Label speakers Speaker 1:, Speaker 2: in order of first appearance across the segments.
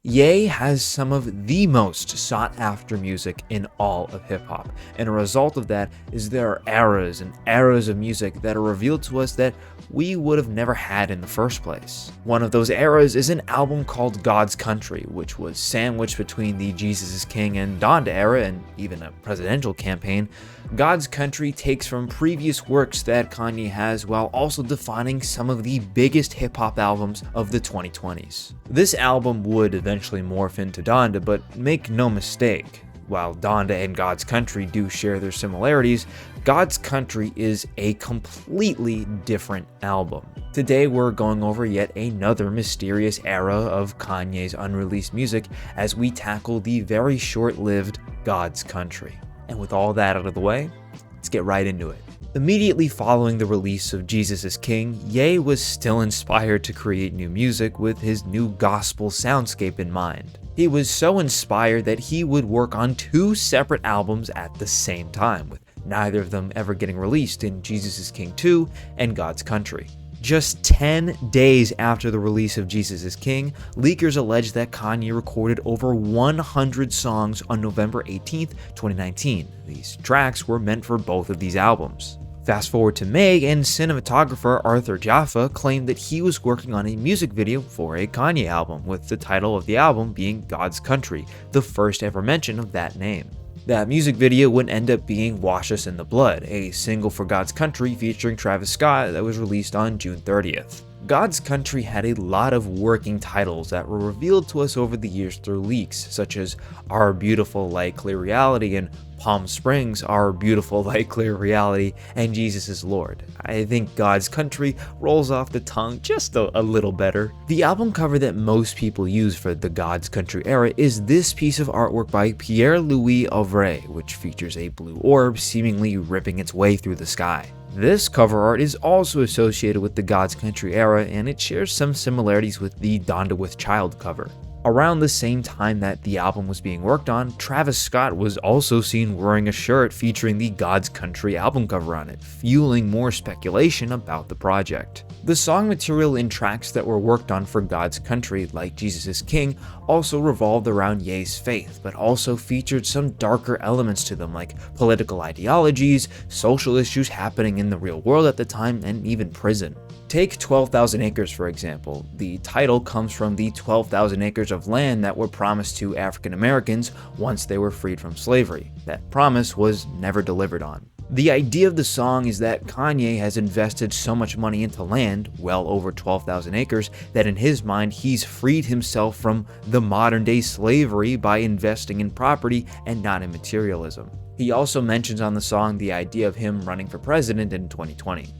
Speaker 1: Ye has some of the most sought after music in all of hip hop, and a result of that is there are eras and eras of music that are revealed to us that we would have never had in the first place. One of those eras is an album called God's Country, which was sandwiched between the Jesus is King and Donda era and even a presidential campaign. God's Country takes from previous works that Kanye has while also defining some of the biggest hip-hop albums of the 2020s. This album would eventually morph into Donda, but make no mistake, while Donda and God's Country do share their similarities, God's Country is a completely different album. Today we're going over yet another mysterious era of Kanye's unreleased music as we tackle the very short-lived God's Country. And with all that out of the way, let's get right into it. Immediately following the release of Jesus is King, Ye was still inspired to create new music with his new gospel soundscape in mind. He was so inspired that he would work on two separate albums at the same time, with neither of them ever getting released in Jesus is King 2 and God's Country. Just 10 days after the release of Jesus is King, leakers allege that Kanye recorded over 100 songs on November 18th, 2019. These tracks were meant for both of these albums. Fast forward to May, and cinematographer Arthur Jaffa claimed that he was working on a music video for a Kanye album, with the title of the album being God's Country, the first ever mention of that name. That music video would end up being Wash Us in the Blood, a single for God's Country featuring Travis Scott that was released on June 30th. God's Country had a lot of working titles that were revealed to us over the years through leaks, such as Our Beautiful Light Clear Reality and Palm Springs, Our Beautiful Light Clear Reality, and Jesus is Lord. I think God's Country rolls off the tongue just a little better. The album cover that most people use for the God's Country era is this piece of artwork by Pierre-Louis Auvray, which features a blue orb seemingly ripping its way through the sky. This cover art is also associated with the God's Country era, and it shares some similarities with the Donda with Child cover. Around the same time that the album was being worked on, Travis Scott was also seen wearing a shirt featuring the God's Country album cover on it, fueling more speculation about the project. The song material in tracks that were worked on for God's Country, like Jesus is King, also revolved around Ye's faith, but also featured some darker elements to them, like political ideologies, social issues happening in the real world at the time, and even prison. Take 12,000 Acres for example. The title comes from the 12,000 acres of land that were promised to African Americans once they were freed from slavery. That promise was never delivered on. The idea of the song is that Kanye has invested so much money into land, well over 12,000 acres, that in his mind he's freed himself from the modern day slavery by investing in property and not in materialism. He also mentions on the song the idea of him running for president in 2020.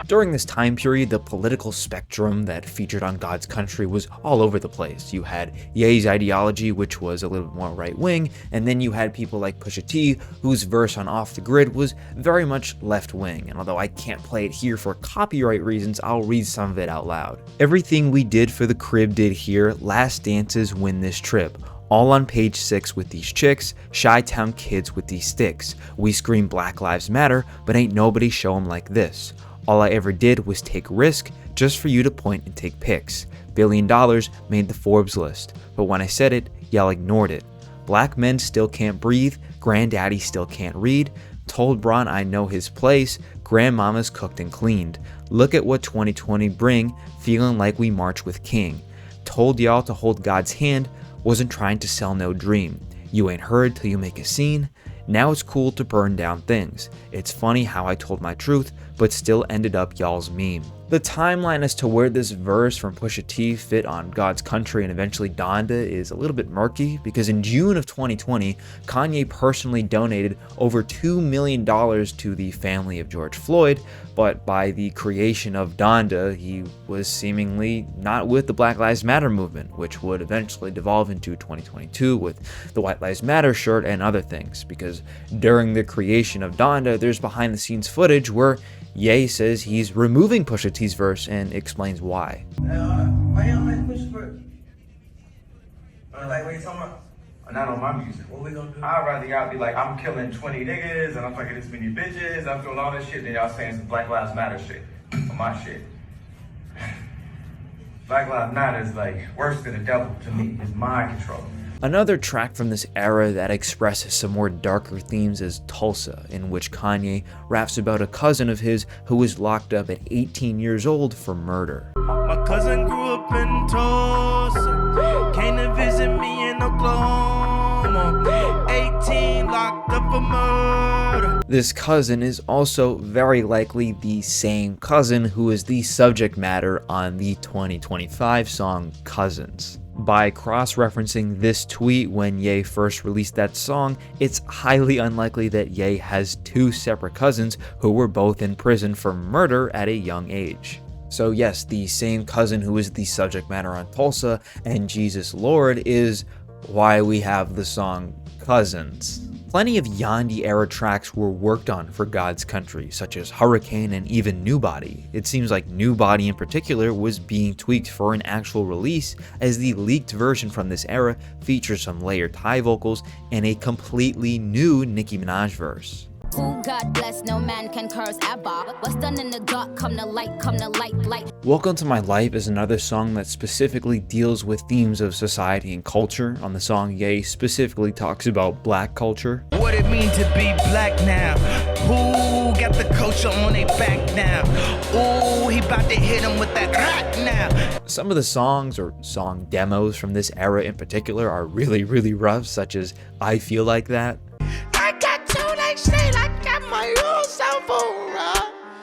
Speaker 1: During this time period, the political spectrum that featured on God's Country was all over the place. You had Ye's ideology, which was a little bit more right-wing, and then you had people like Pusha T, whose verse on Off the Grid was very much left-wing, and although I can't play it here for copyright reasons, I'll read some of it out loud. Everything we did for the crib did here, last dances win this trip. All on page 6 with these chicks, Chi-Town kids with these sticks. We scream Black Lives Matter, but ain't nobody show 'em like this. All I ever did was take risk just for you to point and take pics. $1 billion made the Forbes list, but when I said it, y'all ignored it. Black men still can't breathe, granddaddy still can't read. Told Bron I know his place, grandmama's cooked and cleaned. Look at what 2020 bring, feeling like we march with King. Told y'all to hold God's hand, wasn't trying to sell no dream. You ain't heard till you make a scene. Now it's cool to burn down things. It's funny how I told my truth, but still ended up y'all's meme. The timeline as to where this verse from Pusha T fit on God's Country and eventually Donda is a little bit murky, because in June of 2020, Kanye personally donated over $2 million to the family of George Floyd, but by the creation of Donda, he was seemingly not with the Black Lives Matter movement, which would eventually devolve into 2022 with the White Lives Matter shirt and other things, because during the creation of Donda, there's behind the scenes footage where Ye says he's removing Pusha T's verse and explains why.
Speaker 2: Why you don't like Pusha verse? Like, what you talking about?
Speaker 3: Not on my music.
Speaker 2: What we gonna do?
Speaker 3: I'd rather y'all be like, I'm killing 20 niggas and I'm fucking this many bitches, I'm doing all this shit, than y'all saying some Black Lives Matter shit on my shit. Black Lives Matter is like worse than the devil to me. It's mind control.
Speaker 1: Another track from this era that expresses some more darker themes is Tulsa, in which Kanye raps about a cousin of his who was locked up at 18 years old for murder.
Speaker 4: My cousin grew up in Tulsa, came to visit me in Oklahoma, 18 locked up for murder.
Speaker 1: This cousin is also very likely the same cousin who is the subject matter on the 2025 song Cousins. By cross-referencing this tweet when Ye first released that song, it's highly unlikely that Ye has two separate cousins who were both in prison for murder at a young age. So yes, the same cousin who is the subject matter on Tulsa and Jesus Lord is why we have the song Cousins. Plenty of Yandhi-era tracks were worked on for God's Country, such as Hurricane and even New Body. It seems like New Body in particular was being tweaked for an actual release, as the leaked version from this era features some layered Thai vocals and a completely new Nicki Minaj verse.
Speaker 5: Who God bless, no man can curse ever. What's done in the dark, come to light, light.
Speaker 1: Welcome to My Life is another song that specifically deals with themes of society and culture. On the song, Ye specifically talks about black culture.
Speaker 4: What it mean to be black now? Who got the culture on their back now? Ooh, he about to hit him with that crack now.
Speaker 1: Some of the songs or song demos from this era in particular are really rough, such as I Feel Like That.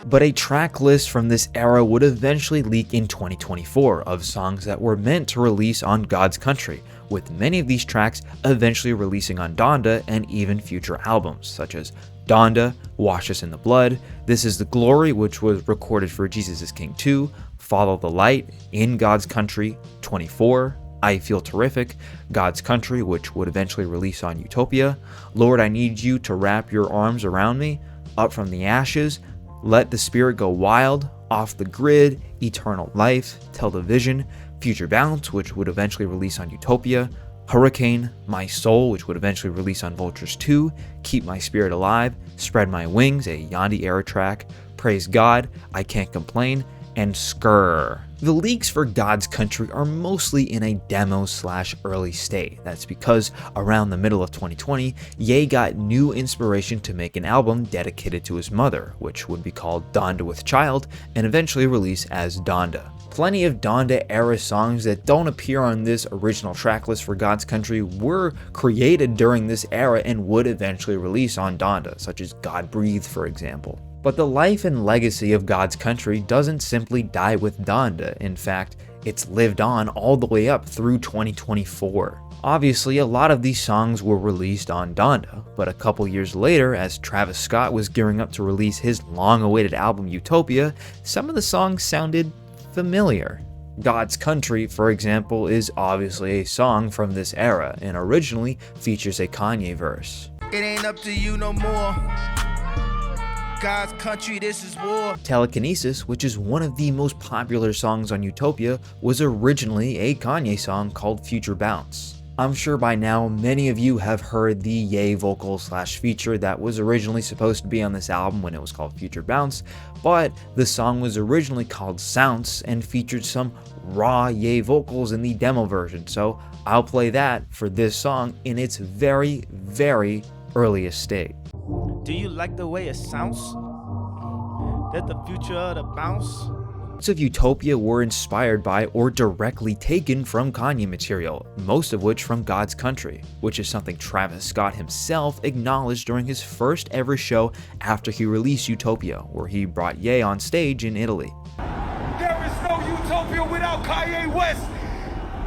Speaker 1: But a track list from this era would eventually leak in 2024 of songs that were meant to release on God's Country, with many of these tracks eventually releasing on Donda and even future albums, such as Donda, Wash Us in the Blood, This Is the Glory, which was recorded for Jesus is King 2, Follow the Light, In God's Country, 24, I Feel Terrific, God's Country, which would eventually release on Utopia, Lord I Need You to Wrap Your Arms Around Me, Up from the Ashes, Let the Spirit Go Wild, Off the Grid, Eternal Life, Tell the Vision, Future Bounce, which would eventually release on Utopia, Hurricane, My Soul, which would eventually release on Vultures 2, Keep My Spirit Alive, Spread My Wings, a Yandhi-era track, Praise God, I Can't Complain, and Skrrr. The leaks for God's Country are mostly in a demo/early state. That's because around the middle of 2020, Ye got new inspiration to make an album dedicated to his mother, which would be called Donda with Child and eventually release as Donda. Plenty of Donda-era songs that don't appear on this original tracklist for God's Country were created during this era and would eventually release on Donda, such as God Breathe, for example. But the life and legacy of God's Country doesn't simply die with Donda. In fact, it's lived on all the way up through 2024. Obviously, a lot of these songs were released on Donda, but a couple years later, as Travis Scott was gearing up to release his long-awaited album Utopia, some of the songs sounded familiar. God's Country, for example, is obviously a song from this era and originally features a Kanye verse.
Speaker 4: It ain't up to you no more. God's Country, this is war.
Speaker 1: Telekinesis, which is one of the most popular songs on Utopia, was originally a Kanye song called Future Bounce. I'm sure by now many of you have heard the Ye vocal/feature that was originally supposed to be on this album when it was called Future Bounce, but the song was originally called Sounce and featured some raw Ye vocals in the demo version, so I'll play that for this song in its very earliest state.
Speaker 4: Do you like the way it sounds? That the future of the bounce?
Speaker 1: Parts of Utopia were inspired by or directly taken from Kanye material, most of which from God's Country, which is something Travis Scott himself acknowledged during his first ever show after he released Utopia, where he brought Ye on stage in Italy.
Speaker 2: There is no Utopia without Kanye West.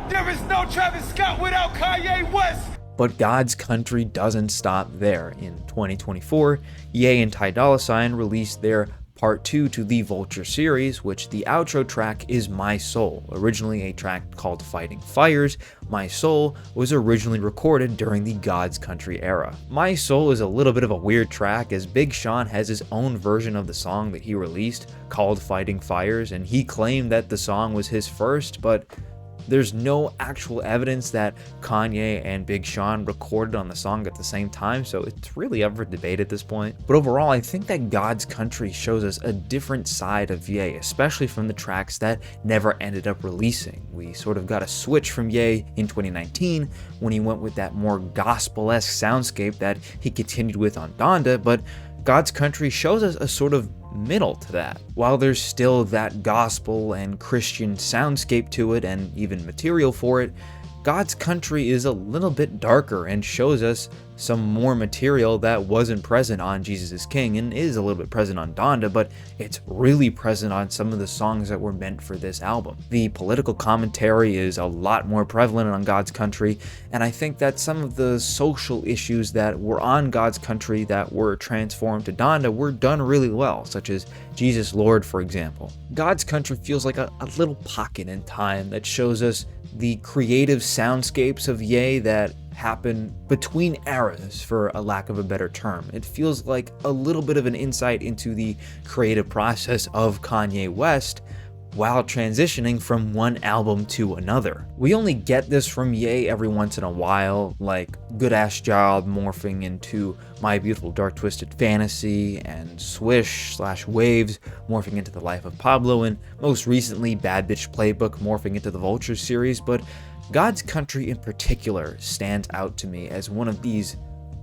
Speaker 2: There is no Travis Scott without Kanye West.
Speaker 1: But God's Country doesn't stop there. In 2024, Ye and Ty Dolla $ign released their Part 2 to the Vulture series, which the outro track is My Soul. Originally a track called Fighting Fires, My Soul was originally recorded during the God's Country era. My Soul is a little bit of a weird track, as Big Sean has his own version of the song that he released called Fighting Fires, and he claimed that the song was his first, but There's no actual evidence that Kanye and Big Sean recorded on the song at the same time, so it's really up for debate at this point. But overall, I think that God's Country shows us a different side of Ye, especially from the tracks that never ended up releasing. We sort of got a switch from Ye in 2019 when he went with that more gospel-esque soundscape that he continued with on Donda, but God's Country shows us a sort of middle to that. While there's still that gospel and Christian soundscape to it and even material for it, God's Country is a little bit darker and shows us some more material that wasn't present on Jesus is King and is a little bit present on Donda, but it's really present on some of the songs that were meant for this album. The political commentary is a lot more prevalent on God's Country, and I think that some of the social issues that were on God's Country that were transformed to Donda were done really well, such as Jesus Lord, for example. God's Country feels like a little pocket in time that shows us the creative soundscapes of Ye that happen between eras, for a lack of a better term. It feels like a little bit of an insight into the creative process of Kanye West while transitioning from one album to another. We only get this from Ye every once in a while, like Good Ass Job morphing into My Beautiful Dark Twisted Fantasy, and Swish/Waves morphing into The Life of Pablo, and most recently Bad Bitch Playbook morphing into the Vulture series, but God's Country in particular stands out to me as one of these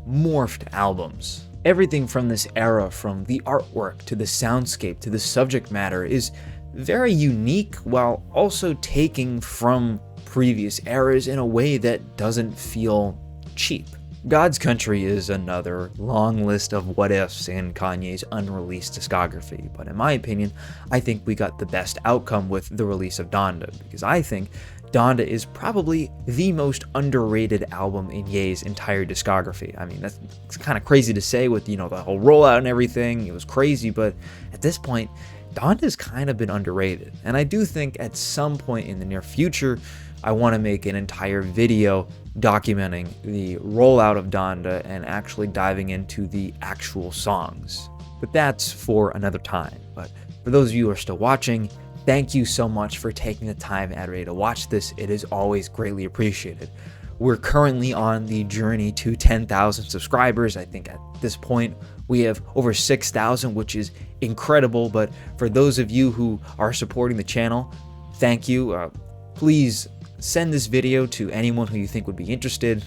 Speaker 1: morphed albums. Everything from this era, from the artwork to the soundscape to the subject matter, is very unique while also taking from previous eras in a way that doesn't feel cheap. God's Country is another long list of what ifs in Kanye's unreleased discography, but in my opinion, I think we got the best outcome with the release of Donda, because I think Donda is probably the most underrated album in Ye's entire discography. I mean, it's kind of crazy to say with, the whole rollout and everything. It was crazy, but at this point, Donda's kind of been underrated. And I do think at some point in the near future, I want to make an entire video documenting the rollout of Donda and actually diving into the actual songs. But that's for another time. But for those of you who are still watching, thank you so much for taking the time and ready to watch this. It is always greatly appreciated. We're currently on the journey to 10,000 subscribers. I think at this point we have over 6,000, which is incredible. But for those of you who are supporting the channel, thank you. Please send this video to anyone who you think would be interested.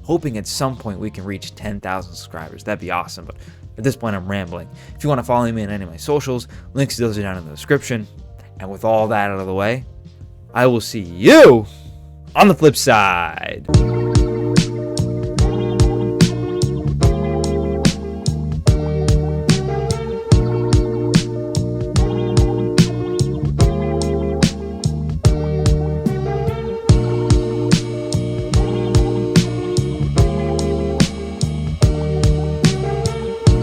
Speaker 1: Hoping at some point we can reach 10,000 subscribers. That'd be awesome. But at this point, I'm rambling. If you want to follow me on any of my socials, links to those are down in the description. And with all that out of the way, I will see you on the flip side.